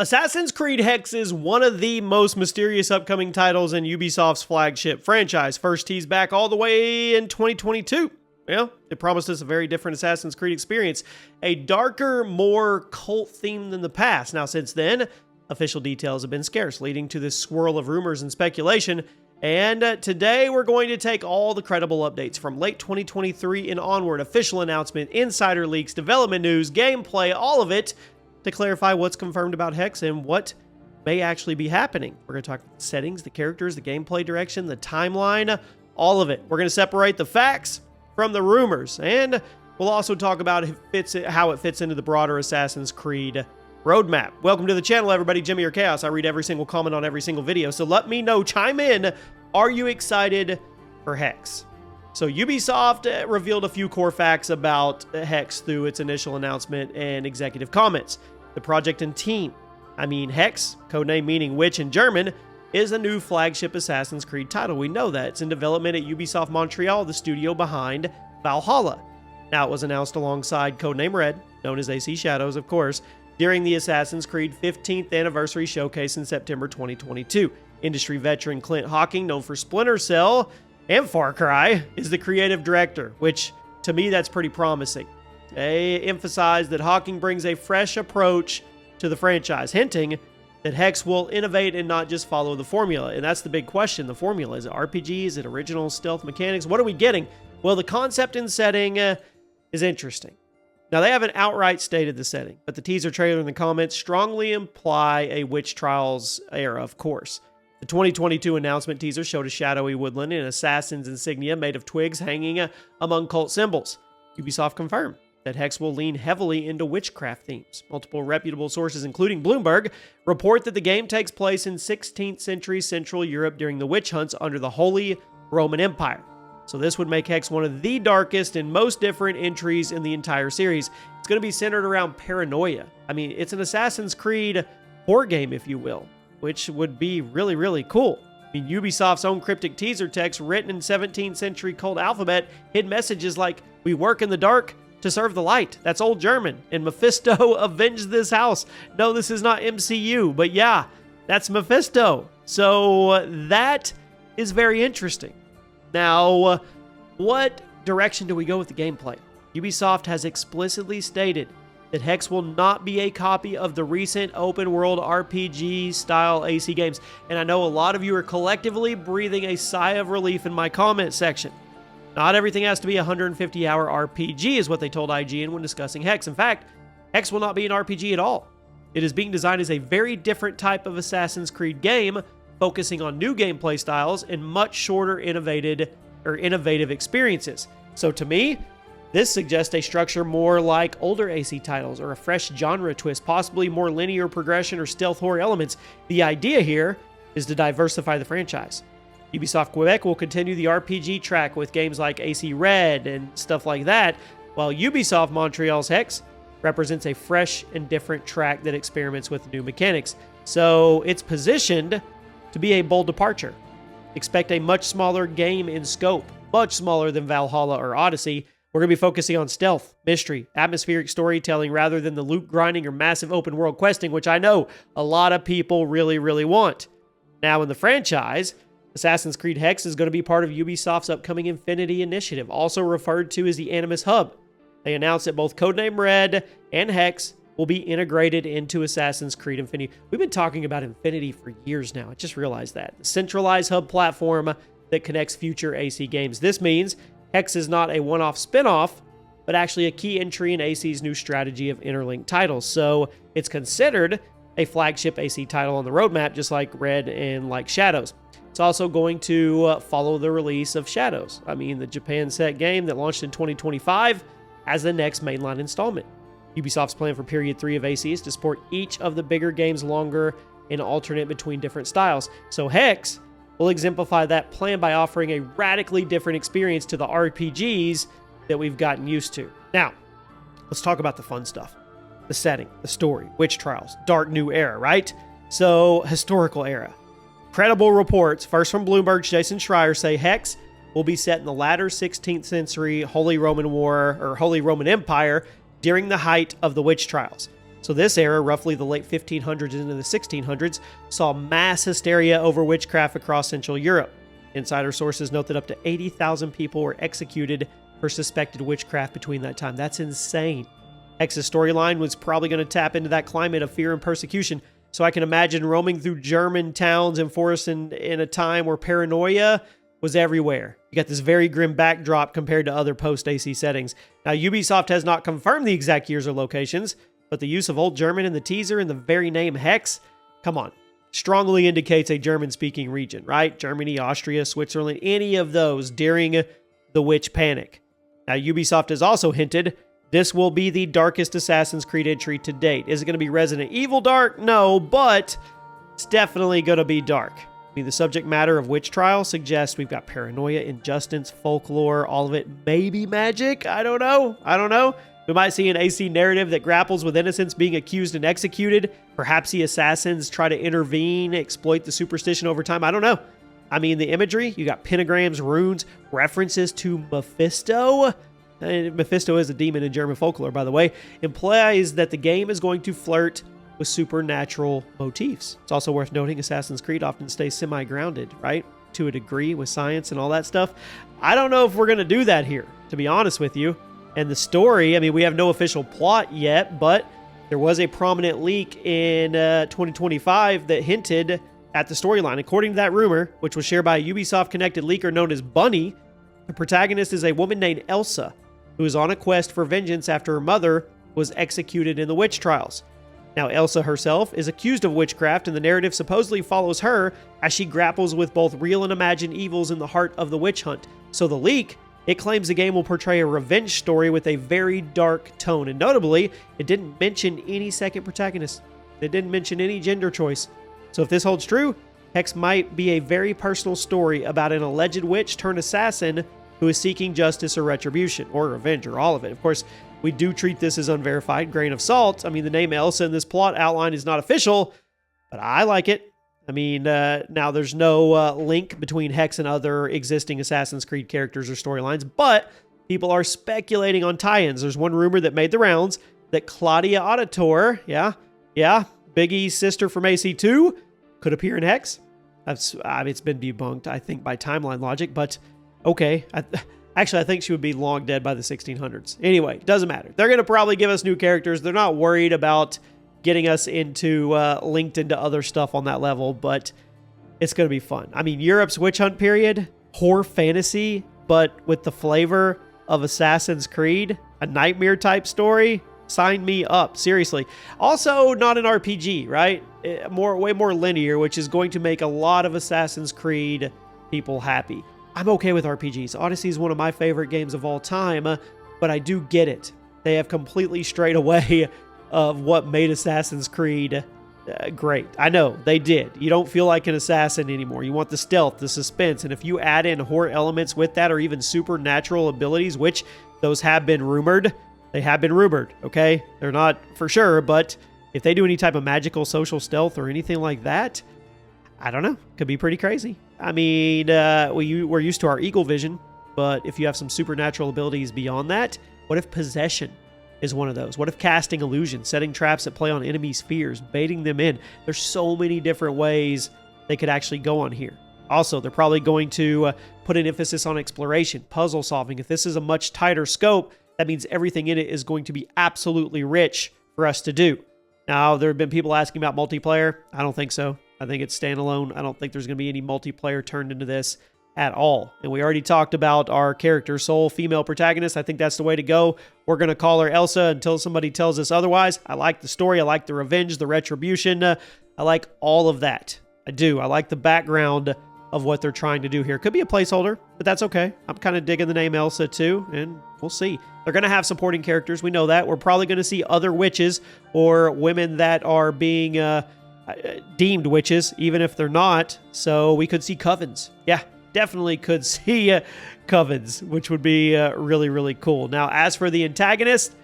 Assassin's Creed Hexe is one of the most mysterious upcoming titles in Ubisoft's flagship franchise. First teased back all the way in 2022. Yeah, it promised us a very different Assassin's Creed experience. A darker, more cult theme than the past. Now, since then, official details have been scarce, leading to this swirl of rumors and speculation. And today, we're going to take all the credible updates from late 2023 and onward. Official announcement, insider leaks, development news, gameplay, all of it, to clarify what's confirmed about Hexe and what may actually be happening. We're going to talk about the settings, the characters, the gameplay direction, the timeline, all of it. We're going to separate the facts from the rumors, and we'll also talk about how it fits into the broader Assassin's Creed roadmap. Welcome to the channel, everybody. Jimmy or Chaos. I read every single comment on every single video, so let me know, chime in. Are you excited for Hexe? So Ubisoft revealed a few core facts about Hexe through its initial announcement and executive comments. The project and team. Hexe, codename meaning witch in German, is a new flagship Assassin's Creed title. We know that. It's in development at Ubisoft Montreal, the studio behind Valhalla. Now, it was announced alongside codename Red, known as AC Shadows, of course, during the Assassin's Creed 15th anniversary showcase in September 2022. Industry veteran Clint Hocking, known for Splinter Cell and Far Cry, is the creative director, which to me that's pretty promising. They emphasize that Hocking brings a fresh approach to the franchise, hinting that Hexe will innovate and not just follow the formula. And that's the big question, the formula. Is it RPG? Is it original stealth mechanics? What are we getting? Well, the concept and setting is interesting. Now, they haven't outright stated the setting, but the teaser trailer and the comments strongly imply a Witch Trials era, of course. The 2022 announcement teaser showed a shadowy woodland and assassin's insignia made of twigs hanging among cult symbols. Ubisoft confirmed that Hexe will lean heavily into witchcraft themes. Multiple reputable sources, including Bloomberg, report that the game takes place in 16th century Central Europe during the witch hunts under the Holy Roman Empire. So this would make Hexe one of the darkest and most different entries in the entire series. It's going to be centered around paranoia. It's an Assassin's Creed horror game, if you will, which would be really, really cool. Ubisoft's own cryptic teaser text written in 17th century cult alphabet hid messages like, "We work in the dark to serve the light." That's old German. And Mephisto avenged this house. No, this is not MCU, but yeah, that's Mephisto. So that is very interesting. Now, what direction do we go with the gameplay? Ubisoft has explicitly stated that Hexe will not be a copy of the recent open-world RPG-style AC games. And I know a lot of you are collectively breathing a sigh of relief in my comment section. Not everything has to be a 150-hour RPG, is what they told IGN when discussing Hexe. In fact, Hexe will not be an RPG at all. It is being designed as a very different type of Assassin's Creed game, focusing on new gameplay styles and much shorter innovative experiences. So to me, this suggests a structure more like older AC titles or a fresh genre twist, possibly more linear progression or stealth horror elements. The idea here is to diversify the franchise. Ubisoft Quebec will continue the RPG track with games like AC Red and stuff like that, while Ubisoft Montreal's Hexe represents a fresh and different track that experiments with new mechanics. So it's positioned to be a bold departure. Expect a much smaller game in scope, much smaller than Valhalla or Odyssey. We're going to be focusing on stealth, mystery, atmospheric storytelling rather than the loot grinding or massive open world questing, which I know a lot of people really, really want. Now in the franchise, Assassin's Creed Hexe is going to be part of Ubisoft's upcoming Infinity Initiative, also referred to as the Animus Hub. They announced that both codename Red and Hexe will be integrated into Assassin's Creed Infinity. We've been talking about Infinity for years now. I just realized that. The centralized hub platform that connects future AC games. This means Hexe is not a one-off spin-off, but actually a key entry in AC's new strategy of interlinked titles. So it's considered a flagship AC title on the roadmap, just like Red and like Shadows. It's also going to follow the release of Shadows. The Japan set game that launched in 2025 as the next mainline installment. Ubisoft's plan for Period 3 of AC is to support each of the bigger games longer and alternate between different styles. So Hexe will exemplify that plan by offering a radically different experience to the RPGs that we've gotten used to. Now, let's talk about the fun stuff. The setting, the story, witch trials, dark new era, right? So, historical era. Credible reports, first from Bloomberg's Jason Schreier, say Hexe will be set in the latter 16th century Holy Roman War or Holy Roman Empire during the height of the witch trials. So this era, roughly the late 1500s into the 1600s, saw mass hysteria over witchcraft across Central Europe. Insider sources note that up to 80,000 people were executed for suspected witchcraft between that time. That's insane. Hexe's storyline was probably going to tap into that climate of fear and persecution, so I can imagine roaming through German towns and forests in a time where paranoia was everywhere. You got this very grim backdrop compared to other post-AC settings. Now, Ubisoft has not confirmed the exact years or locations, but the use of Old German in the teaser and the very name Hex, come on, strongly indicates a German-speaking region, right? Germany, Austria, Switzerland, any of those during the Witch Panic. Now, Ubisoft has also hinted this will be the darkest Assassin's Creed entry to date. Is it going to be Resident Evil dark? No, but it's definitely going to be dark. I mean, the subject matter of Witch Trial suggests we've got paranoia, injustice, folklore, all of it, maybe magic. I don't know. We might see an AC narrative that grapples with innocents being accused and executed. Perhaps the assassins try to intervene, exploit the superstition over time. I don't know. I mean, the imagery, you got pentagrams, runes, references to Mephisto. And Mephisto is a demon in German folklore, by the way, implies that the game is going to flirt with supernatural motifs. It's also worth noting Assassin's Creed often stays semi-grounded, right? To a degree with science and all that stuff. I don't know if we're going to do that here, to be honest with you. And the story, I mean, we have no official plot yet, but there was a prominent leak in 2025 that hinted at the storyline. According to that rumor, which was shared by a Ubisoft-connected leaker known as Bunny, the protagonist is a woman named Elsa, who is on a quest for vengeance after her mother was executed in the witch trials. Now, Elsa herself is accused of witchcraft, and the narrative supposedly follows her as she grapples with both real and imagined evils in the heart of the witch hunt. So the leak, it claims the game will portray a revenge story with a very dark tone, and notably, it didn't mention any second protagonist. It didn't mention any gender choice. So if this holds true, Hex might be a very personal story about an alleged witch turned assassin who is seeking justice or retribution, or revenge, or all of it. Of course, we do treat this as unverified, grain of salt. I mean, the name Elsa in this plot outline is not official, but I like it. I mean, now there's no link between Hex and other existing Assassin's Creed characters or storylines, but people are speculating on tie-ins. There's one rumor that made the rounds that Claudia Auditor, Biggie's sister from AC2, could appear in Hex. I mean, it's been debunked, I think, by timeline logic, but okay. Actually, I think she would be long dead by the 1600s. Anyway, doesn't matter. They're going to probably give us new characters. They're not worried about getting us into linked into other stuff on that level, but it's going to be fun. I mean, Europe's witch hunt period, horror fantasy, but with the flavor of Assassin's Creed, a nightmare type story. Sign me up, seriously. Also, not an RPG, right? Way more linear, which is going to make a lot of Assassin's Creed people happy. I'm okay with RPGs. Odyssey is one of my favorite games of all time, but I do get it. They have completely strayed away of what made Assassin's Creed great. I know, they did. You don't feel like an assassin anymore. You want the stealth, the suspense, and if you add in horror elements with that, or even supernatural abilities, which those have been rumored, they have been rumored, okay? They're not for sure, but if they do any type of magical social stealth or anything like that, I don't know. Could be pretty crazy. I mean, we're used to our eagle vision, but if you have some supernatural abilities beyond that, what if possession is one of those? What if casting illusion, setting traps that play on enemies' fears, baiting them in? There's so many different ways they could actually go on here. Also, they're probably going to put an emphasis on exploration, puzzle solving. If this is a much tighter scope, that means everything in it is going to be absolutely rich for us to do. Now, there have been people asking about multiplayer. I don't think so. I think it's standalone. I don't think there's going to be any multiplayer turned into this at all. And we already talked about our character, sole female protagonist. I think that's the way to go. We're going to call her Elsa until somebody tells us otherwise. I like the story. I like the revenge, the retribution. I like all of that. I do. I like the background of what they're trying to do here. Could be a placeholder, but that's okay. I'm kind of digging the name Elsa too, and we'll see. They're going to have supporting characters. We know that. We're probably going to see other witches or women that are being deemed witches, even if they're not. So we could see covens. Yeah, definitely could see covens, which would be really, really cool. Now, as for the antagonist,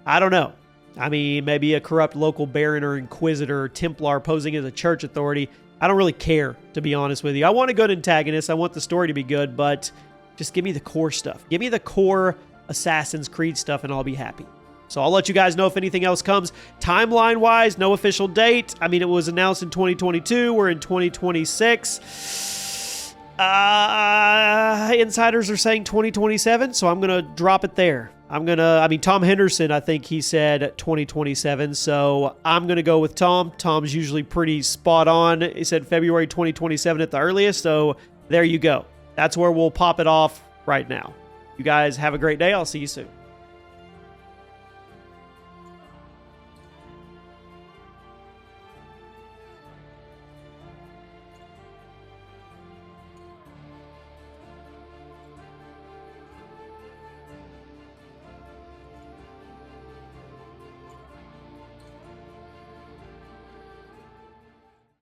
I don't know. I mean, maybe a corrupt local baron or inquisitor or Templar posing as a church authority. I don't really care, to be honest with you. I want a good antagonist. I want the story to be good, but just give me the core stuff. Give me the core Assassin's Creed stuff and I'll be happy. So I'll let you guys know if anything else comes. Timeline-wise, no official date. I mean, it was announced in 2022. We're in 2026. Insiders are saying 2027, so I'm going to drop it there. Tom Henderson, I think he said 2027, so I'm going to go with Tom. Tom's usually pretty spot on. He said February 2027 at the earliest, so there you go. That's where we'll pop it off right now. You guys have a great day. I'll see you soon.